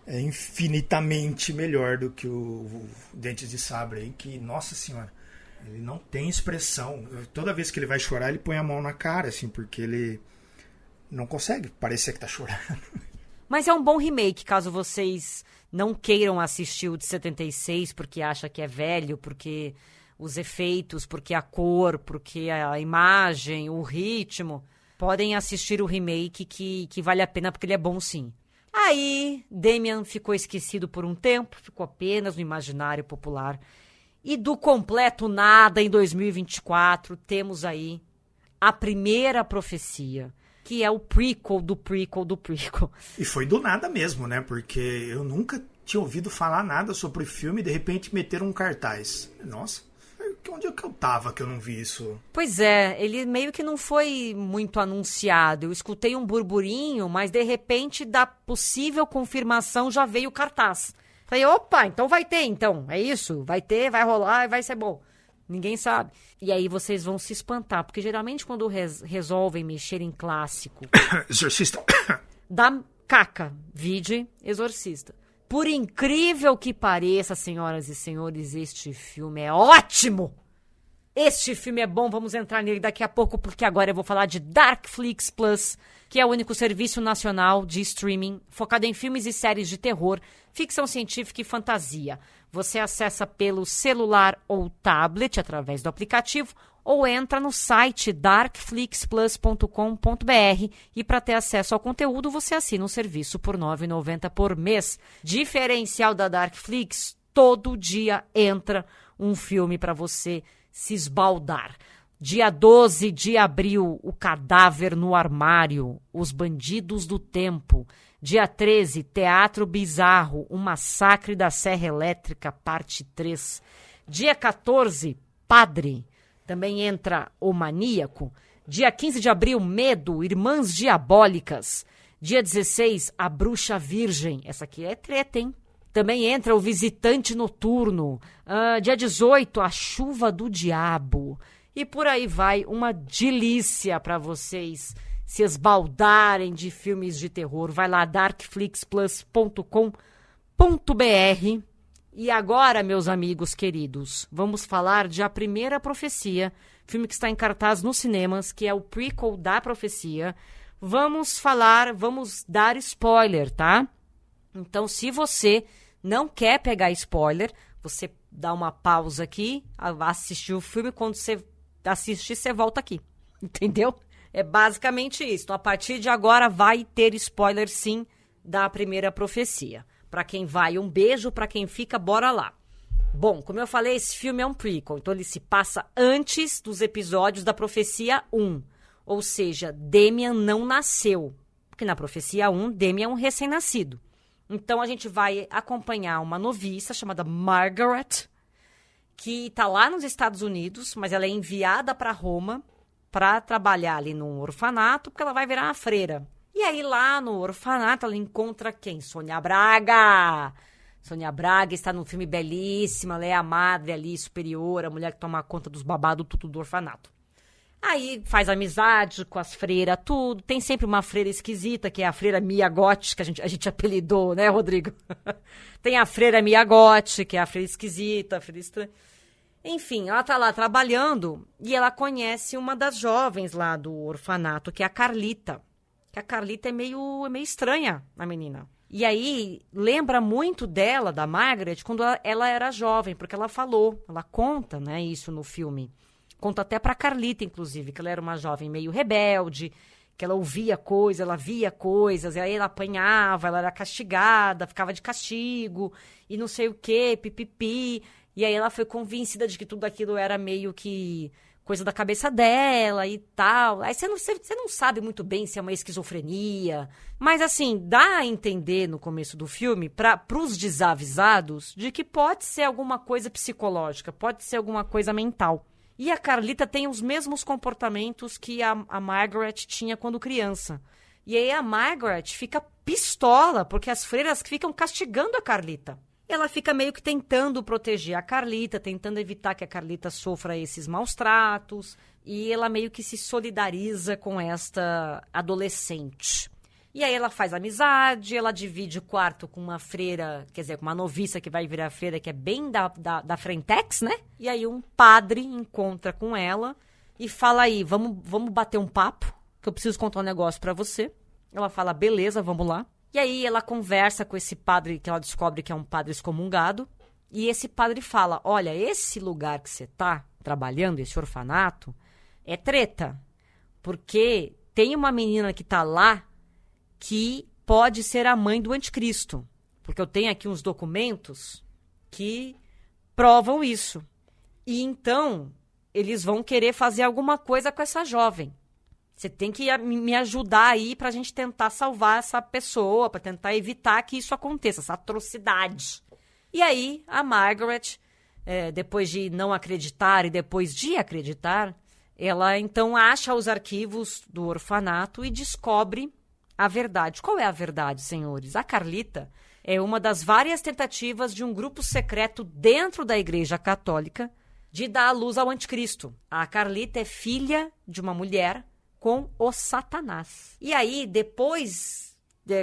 S3: é infinitamente melhor do que o Dentes de Sabre aí, que, nossa senhora, ele não tem expressão. Toda vez que ele vai chorar, ele põe a mão na cara, assim, porque ele não consegue parecer que tá chorando.
S2: Mas é um bom remake, caso vocês não queiram assistir o de 76, porque acha que é velho, porque os efeitos, porque a cor, porque a imagem, o ritmo. Podem assistir o remake que vale a pena, porque ele é bom sim. Aí, Damian ficou esquecido por um tempo, ficou apenas no imaginário popular. E do completo nada, em 2024, temos aí a primeira profecia, que é o prequel do prequel do prequel.
S3: E foi do nada mesmo, né? Porque eu nunca tinha ouvido falar nada sobre o filme e de repente meteram um cartaz. Nossa, onde é que eu tava que eu não vi isso?
S2: Pois é, ele meio que não foi muito anunciado. Eu escutei um burburinho, mas de repente, da possível confirmação, já veio o cartaz. Falei, opa, então vai ter, então. É isso? Vai ter, vai rolar e vai ser bom. Ninguém sabe. E aí vocês vão se espantar, porque geralmente quando resolvem mexer em clássico...
S3: Exorcista.
S2: Da caca, vide Exorcista. Por incrível que pareça, senhoras e senhores, este filme é ótimo! Este filme é bom, vamos entrar nele daqui a pouco, porque agora eu vou falar de Darkflix Plus, que é o único serviço nacional de streaming focado em filmes e séries de terror, ficção científica e fantasia. Você acessa pelo celular ou tablet através do aplicativo ou entra no site darkflixplus.com.br e para ter acesso ao conteúdo você assina um serviço por R$ 9,90 por mês. Diferencial da Darkflix, todo dia entra um filme para você se esbaldar. Dia 12 de abril, O Cadáver no Armário, Os Bandidos do Tempo. Dia 13, Teatro Bizarro, O Massacre da Serra Elétrica, parte 3. Dia 14, Padre. Também entra O Maníaco. Dia 15 de abril, Medo, Irmãs Diabólicas. Dia 16, A Bruxa Virgem. Essa aqui é treta, hein? Também entra O Visitante Noturno. Dia 18, A Chuva do Diabo. E por aí vai, uma delícia para vocês se esbaldarem de filmes de terror. Vai lá, darkflixplus.com.br. E agora, meus amigos queridos, vamos falar de A Primeira Profecia, filme que está em cartaz nos cinemas, que é o prequel da profecia. Vamos dar spoiler, tá? Então, se você não quer pegar spoiler, você dá uma pausa aqui, assistir o filme, quando você assistir, você volta aqui, entendeu? É basicamente isso. Então, a partir de agora vai ter spoiler, sim, da Primeira Profecia. Para quem vai, um beijo. Para quem fica, bora lá. Bom, como eu falei, esse filme é um prequel. Então, ele se passa antes dos episódios da Profecia 1. Ou seja, Damian não nasceu. Porque na Profecia 1, Damian é um recém-nascido. Então, a gente vai acompanhar uma noviça chamada Margaret, que está lá nos Estados Unidos, mas ela é enviada para Roma para trabalhar ali num orfanato, porque ela vai virar uma freira. E aí, lá no orfanato, ela encontra quem? Sônia Braga! Sônia Braga está num filme belíssimo, ela é a madre ali, superior, a mulher que toma conta dos babados, tudo do orfanato. Aí faz amizade com as freiras, tudo. Tem sempre uma freira esquisita, que é a freira Miyagote, que a gente apelidou, né, Rodrigo? Tem a freira Miyagote, que é a freira esquisita, a freira estranha. Enfim, ela tá lá trabalhando e ela conhece uma das jovens lá do orfanato, que é a Carlita. Que a Carlita é meio estranha, a menina. E aí, lembra muito dela, da Margaret, quando ela era jovem, porque ela conta, né, isso no filme. Conta até pra Carlita, inclusive, que ela era uma jovem meio rebelde, que ela ouvia coisas, ela via coisas, e aí ela apanhava, ela era castigada, ficava de castigo, e não sei o quê, pipipi. E aí ela foi convencida de que tudo aquilo era meio que coisa da cabeça dela e tal. Aí você não sabe muito bem se é uma esquizofrenia. Mas assim, dá a entender no começo do filme, pros desavisados, de que pode ser alguma coisa psicológica, pode ser alguma coisa mental. E a Carlita tem os mesmos comportamentos que a Margaret tinha quando criança. E aí a Margaret fica pistola, porque as freiras ficam castigando a Carlita. Ela fica meio que tentando proteger a Carlita, tentando evitar que a Carlita sofra esses maus tratos. E ela meio que se solidariza com esta adolescente. E aí ela faz amizade, ela divide o quarto com uma freira, quer dizer, com uma noviça que vai virar freira, que é bem da Frentex, né? E aí um padre encontra com ela e fala aí, vamos bater um papo, que eu preciso contar um negócio pra você. Ela fala, beleza, vamos lá. E aí ela conversa com esse padre, que ela descobre que é um padre excomungado. E esse padre fala, olha, esse lugar que você tá trabalhando, esse orfanato, é treta. Porque tem uma menina que tá lá que pode ser a mãe do anticristo. Porque eu tenho aqui uns documentos que provam isso. E então, eles vão querer fazer alguma coisa com essa jovem. Você tem que me ajudar aí pra gente tentar salvar essa pessoa, pra tentar evitar que isso aconteça, essa atrocidade. E aí, a Margaret, depois de não acreditar e depois de acreditar, ela então acha os arquivos do orfanato e descobre a verdade. Qual é a verdade, senhores? A Carlita é uma das várias tentativas de um grupo secreto dentro da Igreja Católica de dar à luz ao anticristo. A Carlita é filha de uma mulher com o Satanás. E aí, depois,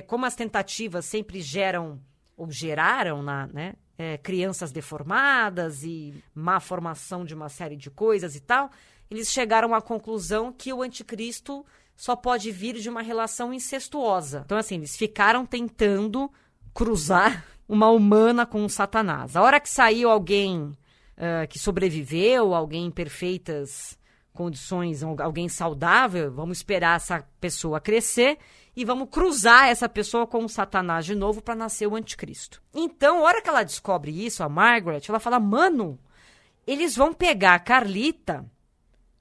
S2: como as tentativas sempre geram, ou geraram, né, crianças deformadas e má formação de uma série de coisas e tal, eles chegaram à conclusão que o anticristo só pode vir de uma relação incestuosa. Então, assim, eles ficaram tentando cruzar uma humana com o Satanás. A hora que saiu alguém que sobreviveu, alguém em perfeitas condições, alguém saudável, vamos esperar essa pessoa crescer e vamos cruzar essa pessoa com o Satanás de novo para nascer o anticristo. Então, a hora que ela descobre isso, a Margaret, ela fala, mano, eles vão pegar a Carlita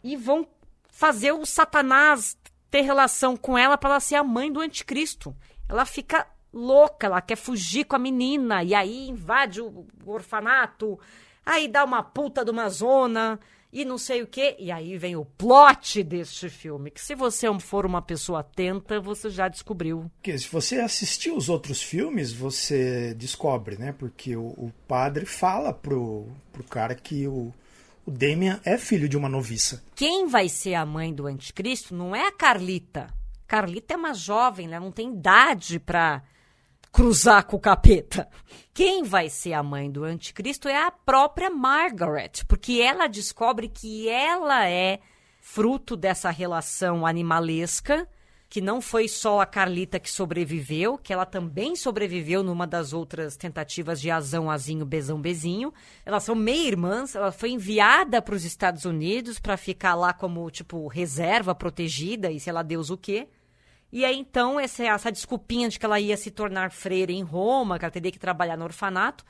S2: e vão fazer o Satanás ter relação com ela para ela ser a mãe do anticristo. Ela fica louca, ela quer fugir com a menina, e aí invade o orfanato, aí dá uma puta de uma zona, e não sei o quê. E aí vem o plot deste filme, que se você for uma pessoa atenta, você já descobriu. Porque
S3: se você assistir os outros filmes, você descobre, né? Porque o padre fala pro cara que o Damien é filho de uma noviça.
S2: Quem vai ser a mãe do anticristo não é a Carlita. Carlita é uma jovem, ela não tem idade pra cruzar com o capeta. Quem vai ser a mãe do anticristo é a própria Margaret, porque ela descobre que ela é fruto dessa relação animalesca, que não foi só a Carlita que sobreviveu, que ela também sobreviveu numa das outras tentativas de azão, azinho, bezão, bezinho. Elas são meio-irmãs, ela foi enviada para os Estados Unidos para ficar lá como, tipo, reserva protegida e sei lá Deus o quê. E aí, então, essa desculpinha de que ela ia se tornar freira em Roma, que ela teria que trabalhar no orfanato,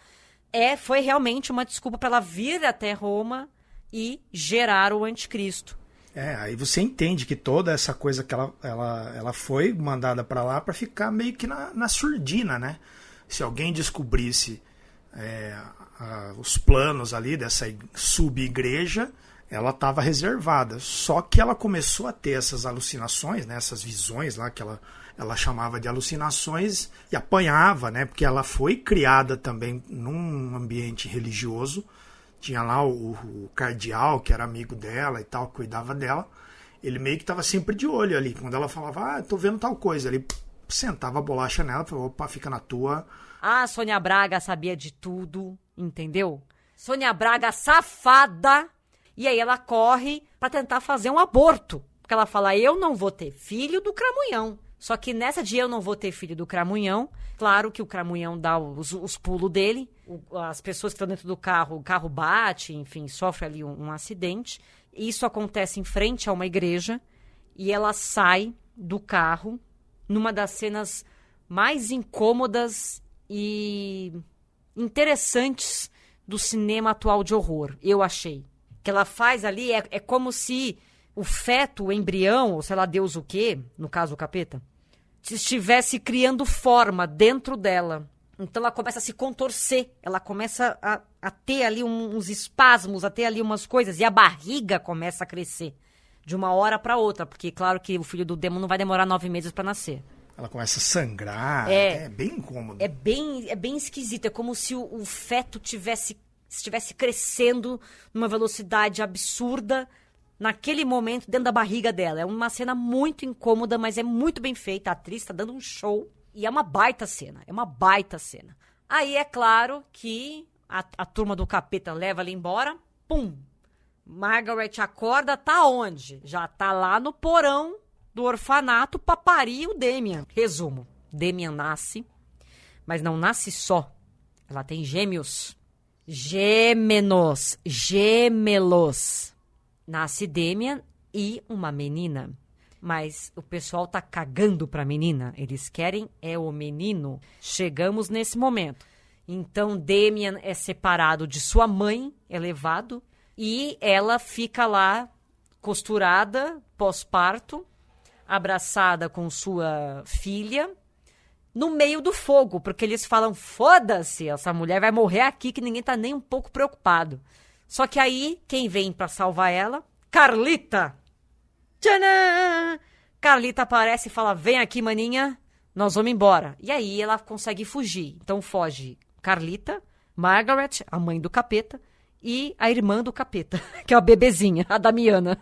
S2: foi realmente uma desculpa para ela vir até Roma e gerar o anticristo.
S3: Aí você entende que toda essa coisa que ela foi mandada para lá para ficar meio que na surdina, né? Se alguém descobrisse os planos ali dessa sub-igreja, ela estava reservada. Só que ela começou a ter essas alucinações, né? Essas visões lá que ela chamava de alucinações e apanhava, né? Porque ela foi criada também num ambiente religioso. Tinha lá o cardeal, que era amigo dela e tal, cuidava dela. Ele meio que estava sempre de olho ali. Quando ela falava, tô vendo tal coisa, ele sentava a bolacha nela e falou, opa, fica na tua.
S2: A Sônia Braga sabia de tudo, entendeu? Sônia Braga safada. E aí ela corre para tentar fazer um aborto. Porque ela fala, eu não vou ter filho do Cramunhão. Só que nessa de eu não vou ter filho do Cramunhão, claro que o Cramunhão dá os pulos dele. As pessoas que estão dentro do carro, o carro bate, enfim, sofre ali um acidente. Isso acontece em frente a uma igreja. E ela sai do carro numa das cenas mais incômodas e interessantes do cinema atual de horror, eu achei. Que ela faz ali é como se o feto, o embrião, ou sei lá Deus o quê, no caso o capeta, estivesse criando forma dentro dela. Então ela começa a se contorcer, ela começa a ter ali uns espasmos, a ter ali umas coisas, e a barriga começa a crescer de uma hora para outra, porque claro que o filho do Damon não vai demorar 9 meses para nascer.
S3: Ela começa a sangrar, é bem incômodo.
S2: É bem esquisito, é como se o feto estivesse crescendo numa velocidade absurda naquele momento dentro da barriga dela. É uma cena muito incômoda, mas é muito bem feita. A atriz está dando um show e é uma baita cena. Aí é claro que a turma do capeta leva ela embora. Pum! Margaret acorda, tá onde? Já tá lá no porão do orfanato pra parir o Damien. Resumo, Damien nasce, mas não nasce só. Ela tem gêmeos. Gemelos. Nasce Damien e uma menina. Mas o pessoal tá cagando pra menina. Eles querem o menino. Chegamos nesse momento. Então, Damien é separado de sua mãe, é levado, E ela fica lá, costurada, pós-parto, abraçada com sua filha, no meio do fogo, porque eles falam, foda-se, essa mulher vai morrer aqui, que ninguém tá nem um pouco preocupado. Só que aí, quem vem pra salvar ela? Carlita! Tcharam! Carlita aparece e fala, vem aqui, maninha, nós vamos embora. E aí ela consegue fugir. Então foge Carlita, Margaret, a mãe do capeta, e a irmã do capeta, que é a bebezinha, a Damiana.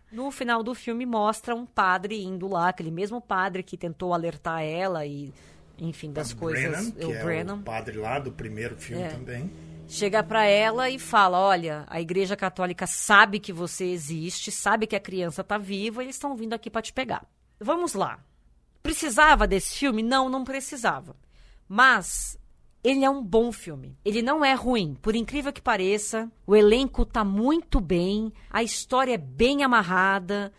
S2: No final do filme mostra um padre indo lá, aquele mesmo padre que tentou alertar ela e, enfim, das coisas.
S3: Brennan, o padre lá do primeiro filme também.
S2: Chega pra ela e fala, olha, a Igreja Católica sabe que você existe, sabe que a criança tá viva, eles estão vindo aqui pra te pegar. Vamos lá. Precisava desse filme? Não, não precisava. Mas ele é um bom filme. Ele não é ruim. Por incrível que pareça, o elenco tá muito bem, a história é bem amarrada,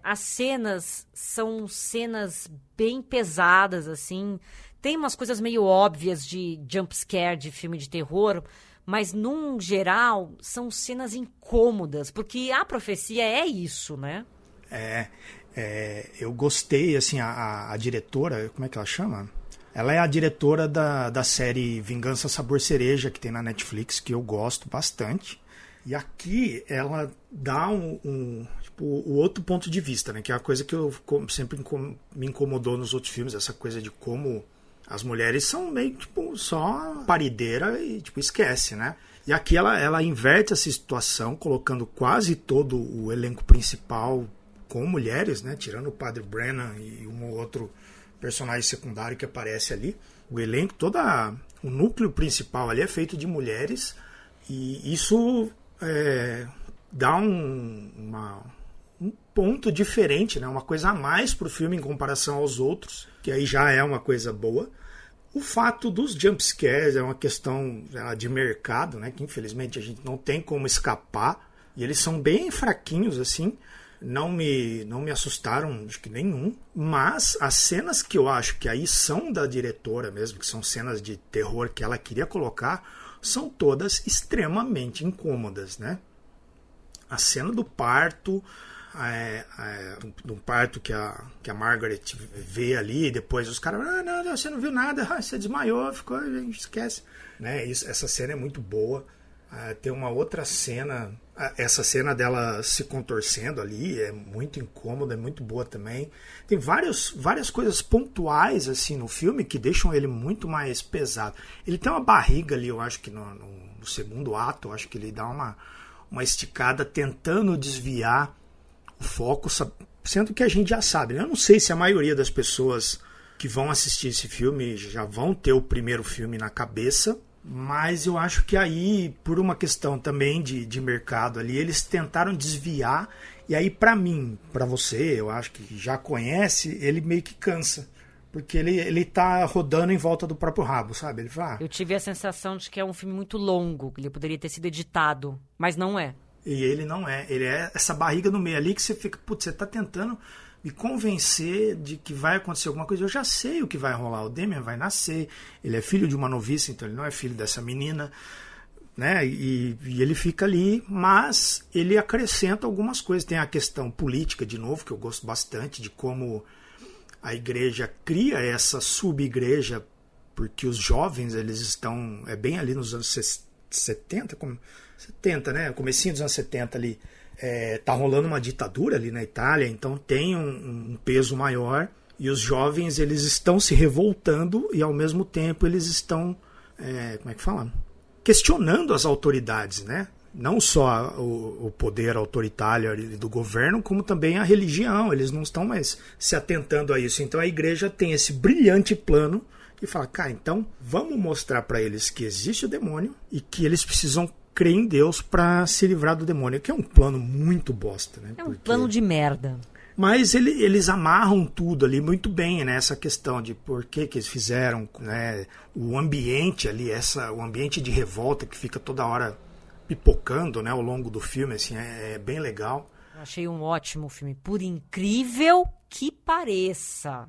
S2: as cenas são cenas bem pesadas, assim. Tem umas coisas meio óbvias de jump scare, de filme de terror, mas, num geral, são cenas incômodas, porque a profecia é isso, né?
S3: Eu gostei, assim, a diretora, como é que ela chama? Ela é a diretora da série Vingança Sabor Cereja, que tem na Netflix, que eu gosto bastante. E aqui ela dá o outro ponto de vista, né? Que é a coisa que sempre me incomodou nos outros filmes, essa coisa de como as mulheres são meio, só parideira e, esquece, né? E aqui ela inverte essa situação, colocando quase todo o elenco principal com mulheres, né? Tirando o Padre Brennan e um ou outro personagem secundário que aparece ali. O elenco, o núcleo principal ali é feito de mulheres, e isso dá um ponto diferente, né? Uma coisa a mais pro filme em comparação aos outros, que aí já é uma coisa boa. O fato dos jumpscares é uma questão de mercado, né? Que infelizmente a gente não tem como escapar, e eles são bem fraquinhos, assim. Não me assustaram, acho que nenhum, mas as cenas que eu acho que aí são da diretora mesmo, que são cenas de terror que ela queria colocar, são todas extremamente incômodas, né? A cena do parto, do parto que a Margaret vê ali, e depois os caras, não, você não viu nada, você desmaiou, ficou, a gente esquece, né? Essa cena é muito boa. Tem uma outra cena, essa cena dela se contorcendo ali é muito incômoda, é muito boa também. Tem várias coisas pontuais assim no filme que deixam ele muito mais pesado. Ele tem uma barriga ali, eu acho que no segundo ato, eu acho que ele dá uma esticada tentando desviar o foco, sendo que a gente já sabe, né? Eu não sei se a maioria das pessoas que vão assistir esse filme já vão ter o primeiro filme na cabeça, mas eu acho que aí, por uma questão também de mercado ali, eles tentaram desviar, e aí pra mim, pra você, eu acho que já conhece, ele meio que cansa, porque ele tá rodando em volta do próprio rabo, sabe? Ele fala,
S2: Eu tive a sensação de que é um filme muito longo, que ele poderia ter sido editado, mas não é.
S3: E ele não é, ele é essa barriga no meio ali que você fica, putz, você tá tentando me convencer de que vai acontecer alguma coisa. Eu já sei o que vai rolar. O Damien vai nascer, ele é filho de uma noviça, então ele não é filho dessa menina, né? E ele fica ali, mas ele acrescenta algumas coisas. Tem a questão política, de novo, que eu gosto bastante, de como a igreja cria essa sub-igreja, porque os jovens, eles estão, bem ali nos anos 70, 70, né? Comecinho dos anos 70 ali. Tá rolando uma ditadura ali na Itália, então tem um peso maior, e os jovens, eles estão se revoltando, e ao mesmo tempo eles estão como é que fala? Questionando as autoridades, né? Não só o poder autoritário do governo, como também a religião. Eles não estão mais se atentando a isso. Então a igreja tem esse brilhante plano e fala, cara, então vamos mostrar para eles que existe o demônio e que eles precisam crer em Deus para se livrar do demônio, que é um plano muito bosta, né?
S2: É um plano de merda.
S3: Mas eles amarram tudo ali muito bem, né? Essa questão de por que eles fizeram, né? O ambiente ali, o ambiente de revolta que fica toda hora pipocando, né? Ao longo do filme, assim, é bem legal.
S2: Eu achei um ótimo filme, por incrível que pareça.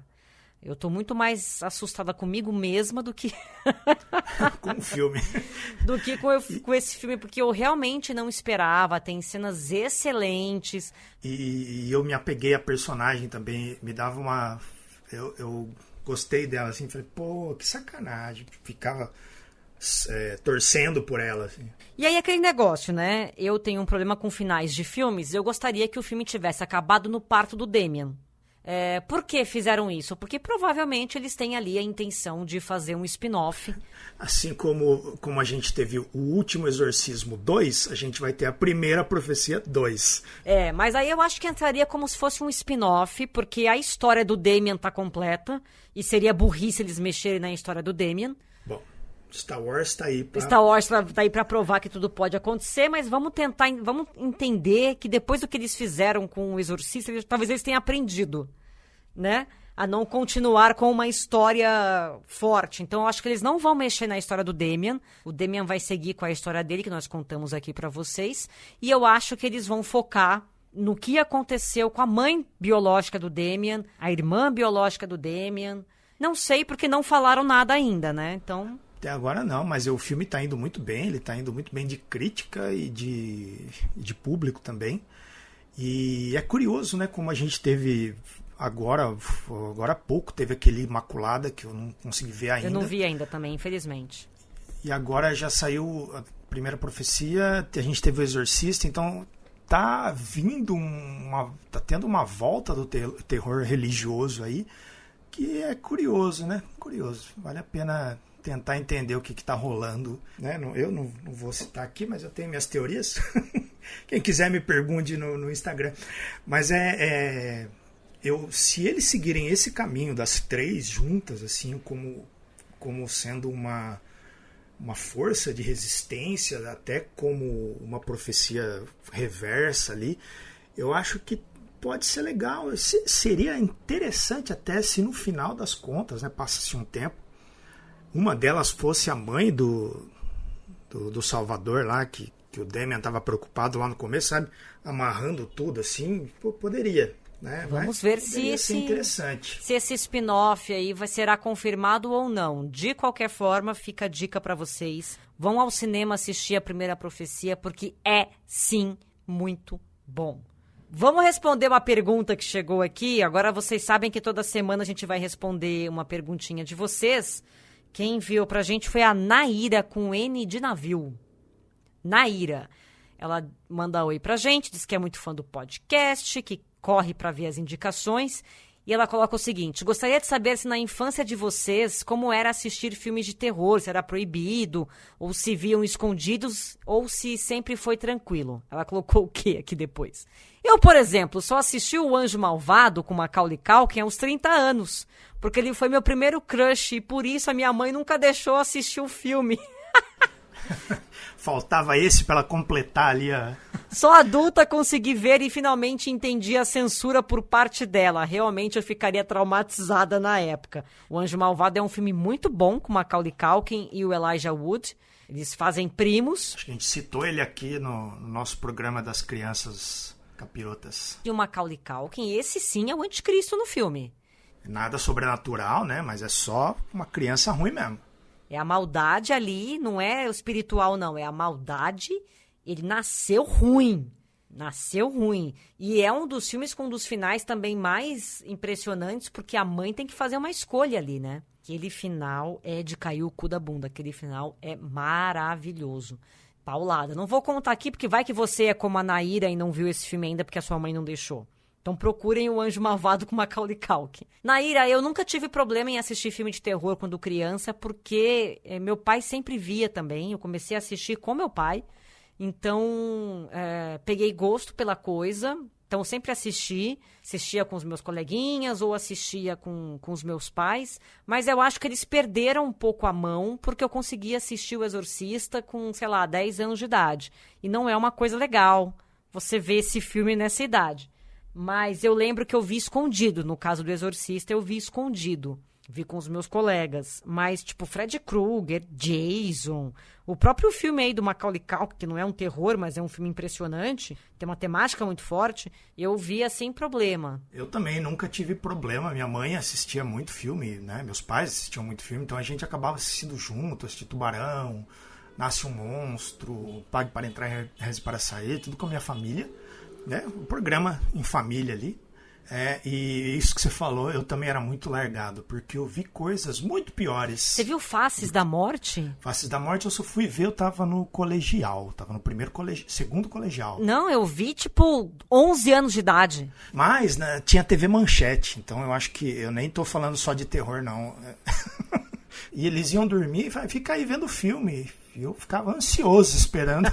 S2: Eu tô muito mais assustada comigo mesma do que
S3: Com o filme.
S2: do que com esse filme, porque eu realmente não esperava. Tem cenas excelentes.
S3: E eu me apeguei à personagem também. Me dava uma... Eu gostei dela, assim. Falei, pô, que sacanagem. Ficava torcendo por ela, assim.
S2: E aí aquele negócio, né? Eu tenho um problema com finais de filmes. Eu gostaria que o filme tivesse acabado no parto do Damien. Por que fizeram isso? Porque provavelmente eles têm ali a intenção de fazer um spin-off.
S3: Assim como a gente teve o último Exorcismo 2, a gente vai ter a primeira Profecia 2.
S2: Mas aí eu acho que entraria como se fosse um spin-off, porque a história do Damien tá completa, e seria burrice eles mexerem na história do Damien.
S3: Bom, Star Wars tá aí pra...
S2: Star Wars tá aí pra provar que tudo pode acontecer, mas vamos entender que depois do que eles fizeram com o Exorcista, talvez eles tenham aprendido, né? A não continuar com uma história forte. Então, eu acho que eles não vão mexer na história do Damien. O Damien vai seguir com a história dele, que nós contamos aqui pra vocês. E eu acho que eles vão focar no que aconteceu com a mãe biológica do Damien, a irmã biológica do Damien. Não sei, porque não falaram nada ainda, né? Então...
S3: Até agora não, mas o filme tá indo muito bem. Ele tá indo muito bem de crítica e de público também. E é curioso, né? Como a gente teve... Agora há pouco teve aquele Imaculada que eu não consegui ver ainda.
S2: Eu não vi ainda também, infelizmente.
S3: E agora já saiu a primeira Profecia, a gente teve o Exorcista, então tá tendo uma volta do terror religioso aí, que é curioso, né? Curioso. Vale a pena tentar entender o que tá rolando, né? Eu não vou citar aqui, mas eu tenho minhas teorias. Quem quiser me pergunte no Instagram. Mas se eles seguirem esse caminho das três juntas, assim, como sendo uma força de resistência, até como uma profecia reversa ali, eu acho que pode ser legal. Seria interessante até se no final das contas, né, passa-se um tempo, uma delas fosse a mãe do Salvador lá, que o Damien estava preocupado lá no começo, sabe? Amarrando tudo assim, poderia... Né?
S2: Vamos ver se esse spin-off aí será confirmado ou não. De qualquer forma, fica a dica para vocês. Vão ao cinema assistir a primeira Profecia, porque é, sim, muito bom. Vamos responder uma pergunta que chegou aqui. Agora vocês sabem que toda semana a gente vai responder uma perguntinha de vocês. Quem enviou pra gente foi a Naira, com N de navio. Naira. Ela manda oi pra gente, diz que é muito fã do podcast, que corre para ver as indicações, e ela coloca o seguinte: gostaria de saber se na infância de vocês, como era assistir filmes de terror, se era proibido, ou se viam escondidos, ou se sempre foi tranquilo. Ela colocou o quê aqui depois? Eu, por exemplo, só assisti O Anjo Malvado com Macaulay Culkin aos 30 anos, porque ele foi meu primeiro crush, e por isso a minha mãe nunca deixou assistir o filme.
S3: Faltava esse para ela completar ali a...
S2: Só adulta consegui ver e finalmente entendi a censura por parte dela. Realmente eu ficaria traumatizada na época. O Anjo Malvado é um filme muito bom, com Macaulay Culkin e o Elijah Wood. Eles fazem primos.
S3: Acho que a gente citou ele aqui no nosso programa das crianças capirotas.
S2: E o Macaulay Culkin, esse sim é o anticristo no filme.
S3: Nada sobrenatural, né? Mas é só uma criança ruim mesmo.
S2: É a maldade ali, não é o espiritual, não. É a maldade. Ele nasceu ruim. Nasceu ruim. E é um dos filmes com um dos finais também mais impressionantes, porque a mãe tem que fazer uma escolha ali, né? Aquele final é de cair o cu da bunda. Aquele final é maravilhoso. Paulada. Não vou contar aqui, porque vai que você é como a Naira e não viu esse filme ainda porque a sua mãe não deixou. Então procurem O Anjo Malvado com Macaulay Culkin. Naira, eu nunca tive problema em assistir filme de terror quando criança, porque meu pai sempre via também. Eu comecei a assistir com meu pai. Então, peguei gosto pela coisa. Então, sempre assistia com os meus coleguinhas ou assistia com os meus pais. Mas eu acho que eles perderam um pouco a mão, porque eu conseguia assistir O Exorcista com, 10 anos de idade. E não é uma coisa legal você ver esse filme nessa idade. Mas eu lembro que eu vi escondido. No caso do Exorcista, eu vi escondido. Vi com os meus colegas. Mas, tipo, Freddy Krueger, Jason, o próprio filme aí do Macaulay Culkin, que não é um terror, mas é um filme impressionante, tem uma temática muito forte, eu via sem problema.
S3: Eu também nunca tive problema. Minha mãe assistia muito filme, né? Meus pais assistiam muito filme, então a gente acabava assistindo junto, assistia Tubarão, Nasce um Monstro, Pague para Entrar, Reze para Sair, tudo com a minha família, né? Um programa em família ali. E isso que você falou, eu também era muito largado, porque eu vi coisas muito piores.
S2: Você viu Faces da Morte?
S3: Faces da Morte eu só fui ver, eu tava no colegial, tava no segundo colegial.
S2: Não, eu vi, tipo, 11 anos de idade.
S3: Mas, né, tinha TV Manchete, então eu acho que eu nem tô falando só de terror, não. E eles iam dormir e ficar aí vendo filme, e eu ficava ansioso esperando.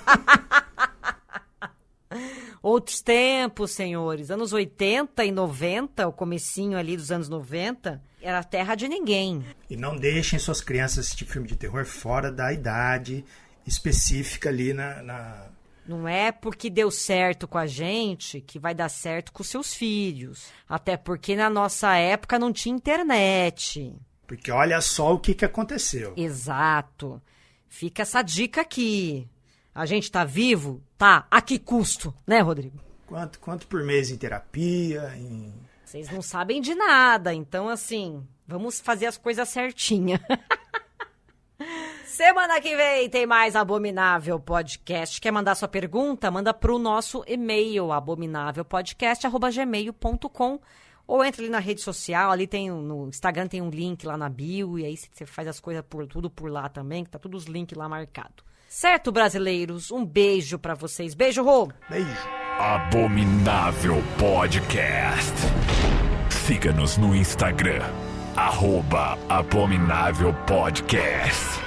S2: Outros tempos, senhores. Anos 80 e 90, o comecinho ali dos anos 90, era a terra de ninguém.
S3: E não deixem suas crianças assistir filme de terror fora da idade específica ali na...
S2: Não é porque deu certo com a gente que vai dar certo com seus filhos. Até porque na nossa época não tinha internet.
S3: Porque olha só o que aconteceu.
S2: Exato. Fica essa dica aqui. A gente tá vivo? Tá. A que custo? Né, Rodrigo?
S3: Quanto por mês em terapia?
S2: Vocês não sabem de nada. Então, assim, vamos fazer as coisas certinha. Semana que vem tem mais Abominável Podcast. Quer mandar sua pergunta? Manda pro nosso e-mail, abominávelpodcast@gmail.com, ou entra ali na rede social, ali no Instagram tem um link lá na bio, e aí você faz as coisas tudo por lá também, que tá todos os links lá marcados. Certo, brasileiros? Um beijo pra vocês. Beijo, Rô!
S3: Beijo!
S1: Abominável Podcast. Siga-nos no Instagram, @Abominável Podcast.